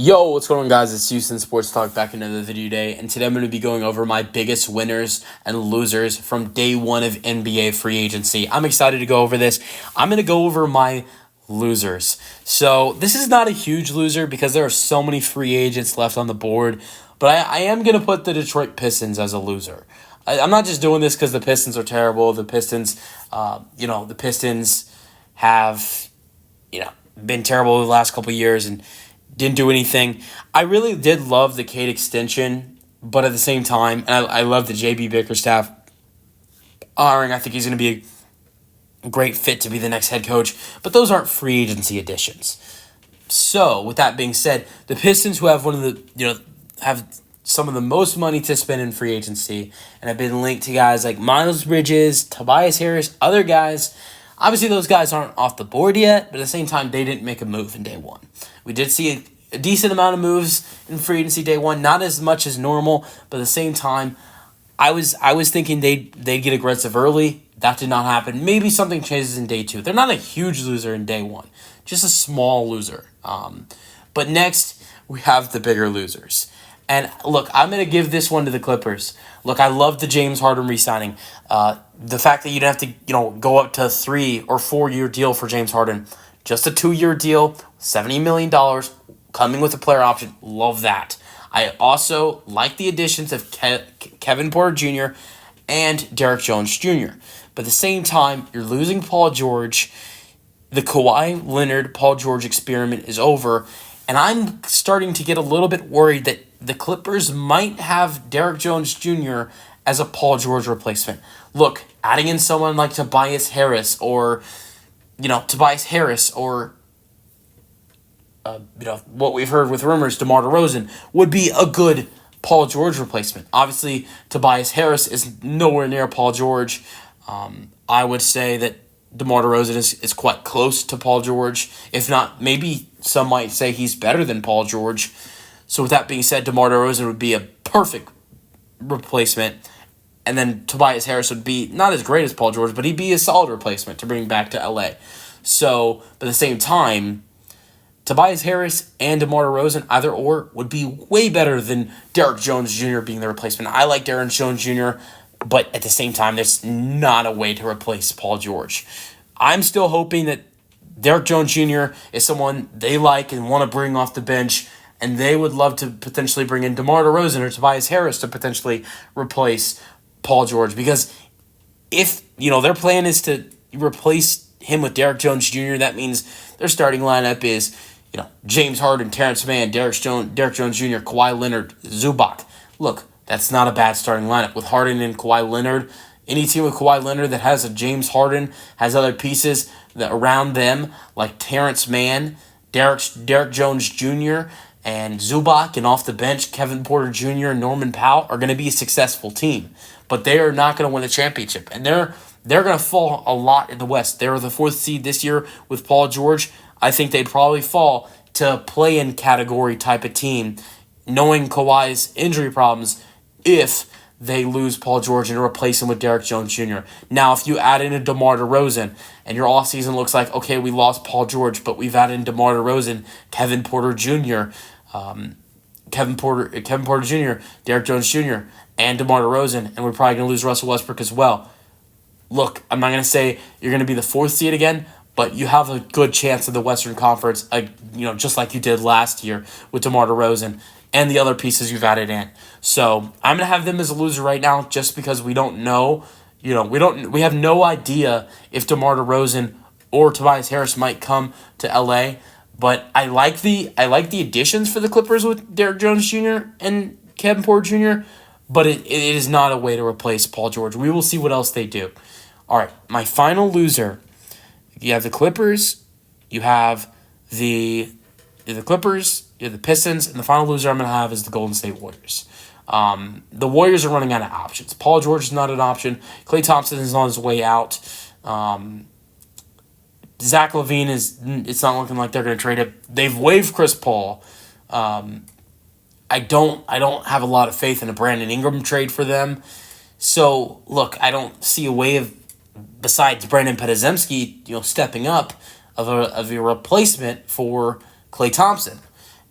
Yo, what's going on, guys? It's Houston Sports Talk back in another video today, and today I'm going to be going over my biggest winners and losers from day one of NBA free agency. I'm excited to go over this. I'm going to go over my losers. So this is not a huge loser because there are so many free agents left on the board, but I am going to put the Detroit Pistons as a loser. I'm not just doing this because the Pistons are terrible. The Pistons, the Pistons have, been terrible the last couple of years and didn't do anything. I really did love the Cade extension, but at the same time, and I love the JB Bickerstaff hiring. I think he's going to be a great fit to be the next head coach, but those aren't free agency additions. So, with that being said, the Pistons, who have have some of the most money to spend in free agency and have been linked to guys like Miles Bridges, Tobias Harris, other guys. Obviously, those guys aren't off the board yet, but at the same time, they didn't make a move in day one. We did see a decent amount of moves in free agency day one, not as much as normal, but at the same time, I was thinking they'd get aggressive early. That did not happen. Maybe something changes in day two. They're not a huge loser in day one, just a small loser. But next, we have the bigger losers. And look, I'm going to give this one to the Clippers. Look, I love the James Harden re-signing. The fact that you didn't have to, go up to a 3 or 4 year deal for James Harden. Just a 2-year deal, $70 million, coming with a player option. Love that. I also like the additions of Kevin Porter Jr. and Derek Jones Jr. But at the same time, you're losing Paul George. The Kawhi Leonard, Paul George experiment is over. And I'm starting to get a little bit worried that the Clippers might have Derek Jones Jr. as a Paul George replacement. Look, adding in someone like Tobias Harris or what we've heard with rumors, DeMar DeRozan, would be a good Paul George replacement. Obviously, Tobias Harris is nowhere near Paul George. I would say that DeMar DeRozan is quite close to Paul George. If not, maybe some might say he's better than Paul George. So with that being said, DeMar DeRozan would be a perfect replacement. And then Tobias Harris would be not as great as Paul George, but he'd be a solid replacement to bring back to LA. So, but at the same time, Tobias Harris and DeMar DeRozan, either or, would be way better than Derek Jones Jr. being the replacement. I like Derek Jones Jr., but at the same time, there's not a way to replace Paul George. I'm still hoping that Derek Jones Jr. is someone they like and want to bring off the bench, and they would love to potentially bring in DeMar DeRozan or Tobias Harris to potentially replace Paul George. Because if, their plan is to replace him with Derek Jones Jr., that means their starting lineup is, James Harden, Terrence Mann, Derek Jones Jr., Kawhi Leonard, Zubac. Look, that's not a bad starting lineup. With Harden and Kawhi Leonard, any team with Kawhi Leonard that has a James Harden, has other pieces that around them, like Terrence Mann, Derek Jones Jr., and Zubac, and off the bench, Kevin Porter Jr. and Norman Powell are going to be a successful team. But they are not going to win a championship. And they're going to fall a lot in the West. They were the 4th seed this year with Paul George. I think they'd probably fall to a play-in category type of team, knowing Kawhi's injury problems, if they lose Paul George and replace him with Derek Jones Jr. Now, if you add in a DeMar DeRozan and your offseason looks like, okay, we lost Paul George, but we've added in DeMar DeRozan, Kevin Porter Jr., Kevin Porter Jr., Derek Jones Jr., and DeMar DeRozan, and we're probably going to lose Russell Westbrook as well. Look, I'm not going to say you're going to be the 4th seed again, but you have a good chance of the Western Conference, just like you did last year with DeMar DeRozan and the other pieces you've added in. So I'm going to have them as a loser right now just because we don't know. We have no idea if DeMar DeRozan or Tobias Harris might come to LA. But I like the additions for the Clippers with Derek Jones Jr. and Kevin Porter Jr., but it is not a way to replace Paul George. We will see what else they do. All right, my final loser. You have the Clippers, you have the Clippers, you have the Pistons, and the final loser I'm going to have is the Golden State Warriors. The Warriors are running out of options. Paul George is not an option. Klay Thompson is on his way out. Zach LaVine it's not looking like they're going to trade him. They've waived Chris Paul. I don't have a lot of faith in a Brandon Ingram trade for them. So, look, I don't see a way of, besides Brandon Podziemski, stepping up, of a replacement for Klay Thompson.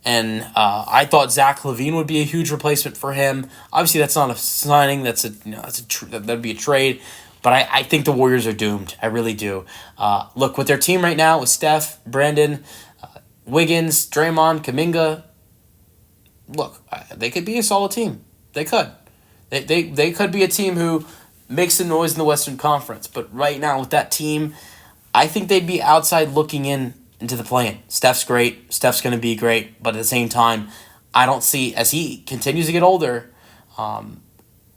And I thought Zach LaVine would be a huge replacement for him. Obviously, that's not a signing. That'd be a trade. But I think the Warriors are doomed. I really do. Look, with their team right now, with Steph, Brandon, Wiggins, Draymond, Kuminga, look, they could be a solid team. They could. They could be a team who makes some noise in the Western Conference. But right now, with that team, I think they'd be outside looking into the play-in. Steph's great. Steph's going to be great. But at the same time, I don't see, as he continues to get older,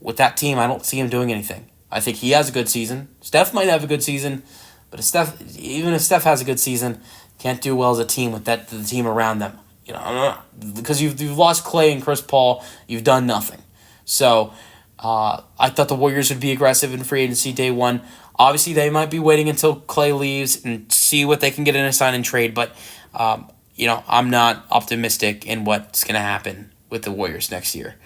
with that team, I don't see him doing anything. I think he has a good season. Steph might have a good season, but even if Steph has a good season, can't do well as a team with the team around them. Because you've lost Clay and Chris Paul, you've done nothing. So I thought the Warriors would be aggressive in free agency day one. Obviously, they might be waiting until Clay leaves and see what they can get in a sign and trade. But I'm not optimistic in what's going to happen with the Warriors next year.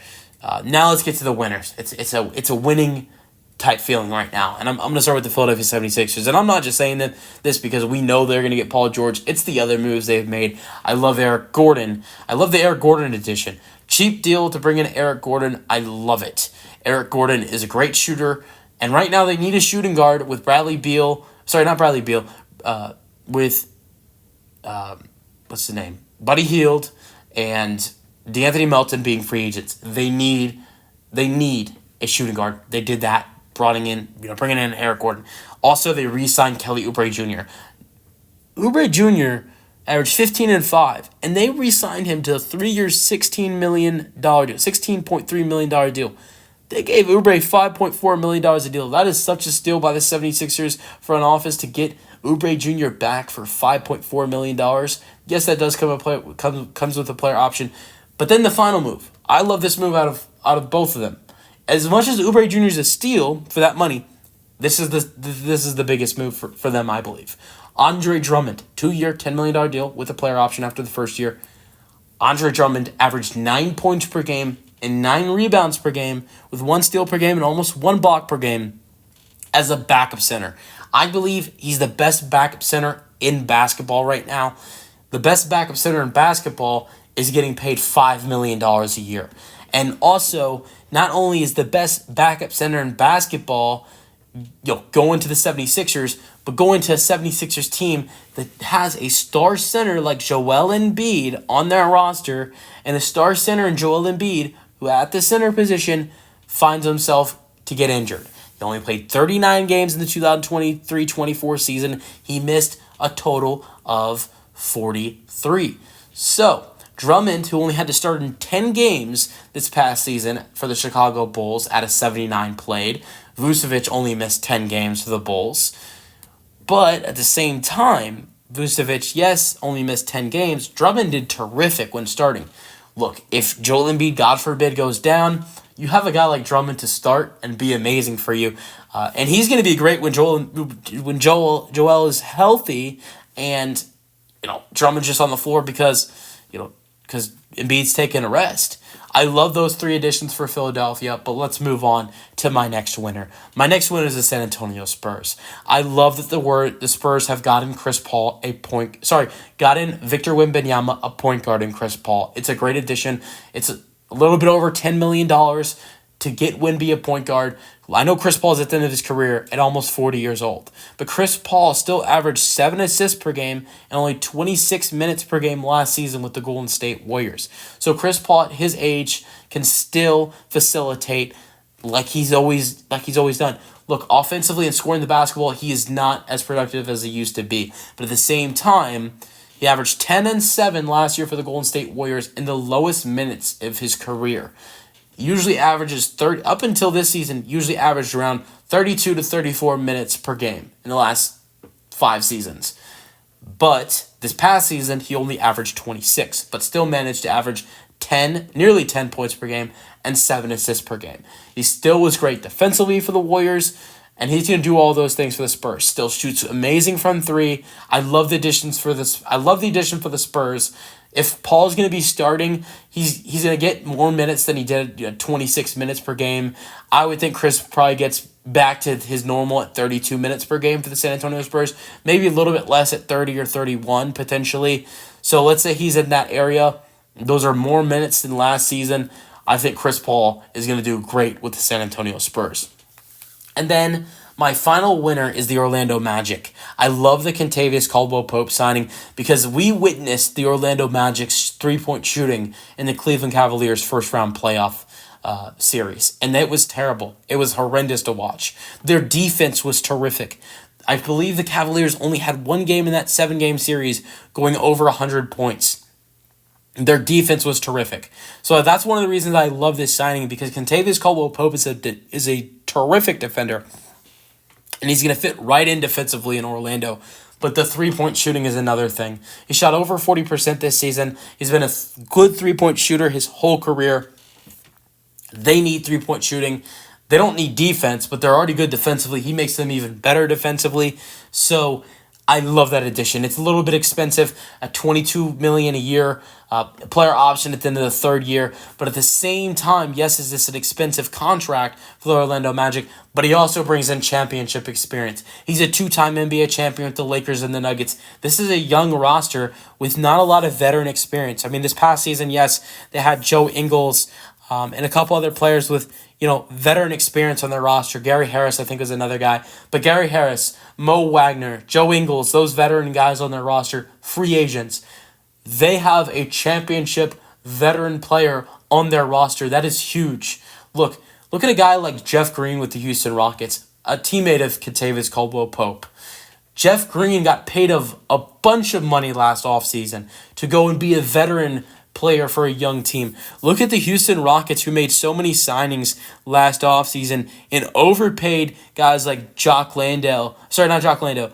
Now let's get to the winners. It's a winning type feeling right now. And I'm going to start with the Philadelphia 76ers. And I'm not just saying this because we know they're going to get Paul George. It's the other moves they've made. I love Eric Gordon. I love the Eric Gordon addition. Cheap deal to bring in Eric Gordon. I love it. Eric Gordon is a great shooter. And right now they need a shooting guard with Bradley Beal. Sorry, not Bradley Beal. With, what's the name? Buddy Hield and DeAnthony Melton being free agents. They need a shooting guard. They did that. Bringing in Eric Gordon. Also, they re-signed Kelly Oubre Jr. Oubre Jr. averaged 15 and 5, and they re-signed him to a 3-year, $16 million deal, $16.3 million deal. They gave Oubre $5.4 million a deal. That is such a steal by the 76ers front office to get Oubre Jr. back for $5.4 million. Yes, that does comes with a player option. But then the final move. I love this move out of both of them. As much as Oubre Jr. is a steal for that money, this is the biggest move for them, I believe. Andre Drummond, 2-year, $10 million deal with a player option after the first year. Andre Drummond averaged 9 points per game and 9 rebounds per game with 1 steal per game and almost 1 block per game as a backup center. I believe he's the best backup center in basketball right now. The best backup center in basketball is getting paid $5 million a year. And also, not only is the best backup center in basketball going to the 76ers, but going to a 76ers team that has a star center like Joel Embiid on their roster, and the star center in Joel Embiid, who at the center position finds himself to get injured. He only played 39 games in the 2023-24 season. He missed a total of 43. So, Drummond, who only had to start in 10 games this past season for the Chicago Bulls out of 79 played. Vucevic only missed 10 games for the Bulls. But at the same time, Vucevic, yes, only missed 10 games. Drummond did terrific when starting. Look, if Joel Embiid, God forbid, goes down, you have a guy like Drummond to start and be amazing for you. And he's going to be great when Joel is healthy and Drummond's just on the floor because Embiid's taking a rest. I love those 3 additions for Philadelphia, but let's move on to my next winner. My next winner is the San Antonio Spurs. I love that the Spurs have gotten gotten Victor Wembanyama a point guard in Chris Paul. It's a great addition. It's a little bit over $10 million to get Wemby a point guard. I know Chris Paul is at the end of his career at almost 40 years old, but Chris Paul still averaged 7 assists per game and only 26 minutes per game last season with the Golden State Warriors. So Chris Paul at his age can still facilitate like he's always done. Look, offensively and scoring the basketball, he is not as productive as he used to be. But at the same time, he averaged 10 and 7 last year for the Golden State Warriors in the lowest minutes of his career. Usually averages 30 up until this season, usually averaged around 32 to 34 minutes per game in the last 5 seasons. But this past season, he only averaged 26, but still managed to average nearly 10 points per game and 7 assists per game. He still was great defensively for the Warriors, and he's going to do all those things for the Spurs. Still shoots amazing from 3. I love the addition for the Spurs. If Paul's going to be starting, he's going to get more minutes than he did, 26 minutes per game. I would think Chris probably gets back to his normal at 32 minutes per game for the San Antonio Spurs. Maybe a little bit less at 30 or 31 potentially. So let's say he's in that area. Those are more minutes than last season. I think Chris Paul is going to do great with the San Antonio Spurs. And then my final winner is the Orlando Magic. I love the Kentavious Caldwell-Pope signing because we witnessed the Orlando Magic's three-point shooting in the Cleveland Cavaliers first-round playoff series. And it was terrible. It was horrendous to watch. Their defense was terrific. I believe the Cavaliers only had one game in that 7-game series going over 100 points. Their defense was terrific. So that's one of the reasons I love this signing, because Kentavious Caldwell-Pope is a terrific defender, and he's going to fit right in defensively in Orlando. But the three-point shooting is another thing. He shot over 40% this season. He's been a good three-point shooter his whole career. They need three-point shooting. They don't need defense, but they're already good defensively. He makes them even better defensively. So I love that addition. It's a little bit expensive at $22 million a year, player option at the end of the third year. But at the same time, yes, is this an expensive contract for the Orlando Magic? But he also brings in championship experience. He's a 2-time NBA champion with the Lakers and the Nuggets. This is a young roster with not a lot of veteran experience. I mean, this past season, yes, they had Joe Ingles and a couple other players with veteran experience on their roster. Gary Harris, I think, was another guy. But Gary Harris, Mo Wagner, Joe Ingles, those veteran guys on their roster, free agents, they have a championship veteran player on their roster. That is huge. Look at a guy like Jeff Green with the Houston Rockets, a teammate of Kentavious Caldwell-Pope. Jeff Green got paid a bunch of money last offseason to go and be a veteran player for a young team. Look at the Houston Rockets, who made so many signings last offseason and overpaid guys like Jock Landale. Sorry, not Jock Landale.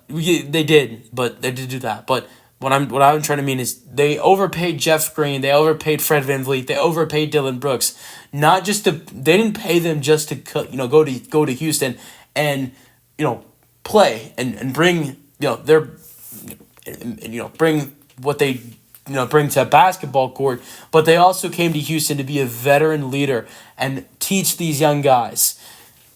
They did do that. But what I'm trying to mean is they overpaid Jeff Green, they overpaid Fred VanVleet, they overpaid Dylan Brooks. They didn't pay them just to go to Houston and play and bring bring what they bring to a basketball court, but they also came to Houston to be a veteran leader and teach these young guys.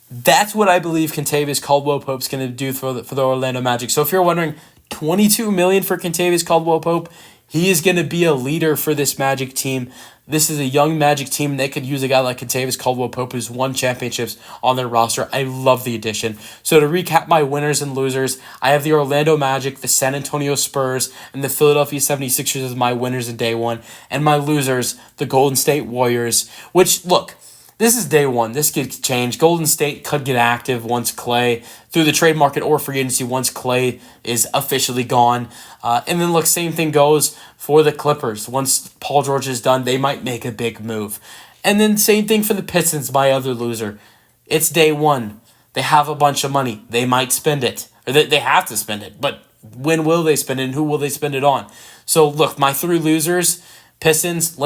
That's what I believe Kentavious Caldwell-Pope's going to do for the Orlando Magic. So if you're wondering, $22 million for Kentavious Caldwell-Pope, he is going to be a leader for this Magic team. This is a young Magic team, and they could use a guy like Kentavious Caldwell-Pope who's won championships on their roster. I love the addition. So to recap my winners and losers, I have the Orlando Magic, the San Antonio Spurs, and the Philadelphia 76ers as my winners in day one. And my losers, the Golden State Warriors, which, look, this is day one. This could change. Golden State could get active once Clay, through the trade market or free agency, once Clay is officially gone. And then, look, same thing goes for the Clippers. Once Paul George is done, they might make a big move. And then same thing for the Pistons, my other loser. It's day one. They have a bunch of money. They might spend it. Or they have to spend it. But when will they spend it, and who will they spend it on? So, look, my three losers, Pistons,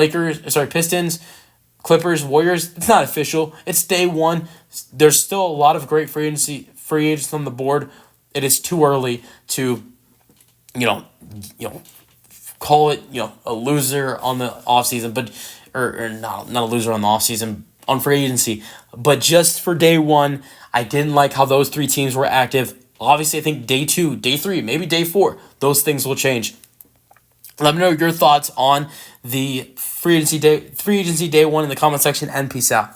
Clippers, Warriors, it's not official. It's day one. There's still a lot of great free agents on the board. It is too early to, call it, a loser on the offseason, but or not a loser on the offseason on free agency. But just for day one, I didn't like how those three teams were active. Obviously, I think day 2, day 3, maybe day 4, those things will change. Let me know your thoughts on the free agency day 1 in the comment section, and peace out.